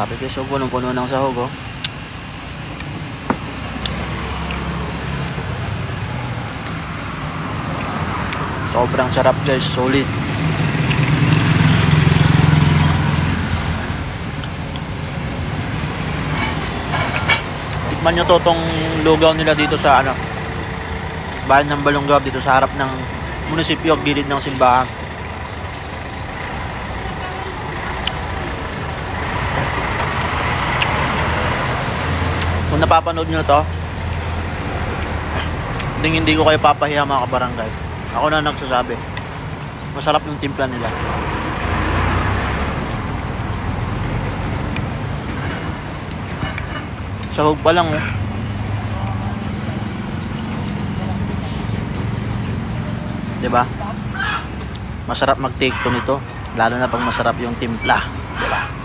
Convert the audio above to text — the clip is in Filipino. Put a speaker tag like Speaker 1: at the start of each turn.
Speaker 1: Grabe guys, so punong-puno ng sahog oh. Sobrang sarap guys, solid. Tikman nyo to, tong lugaw nila dito sa ano, bayan ng Balonggab, dito sa harap ng munisipyo, gilid ng simbahan. Kung napapanood nyo to, hindi ko kayo papahiya mga kabarangay. Ako na nagsasabi, masarap yung timpla nila. Sahog pa lang oh. Diba? Masarap mag-take to nito, lalo na pag masarap yung timpla, diba?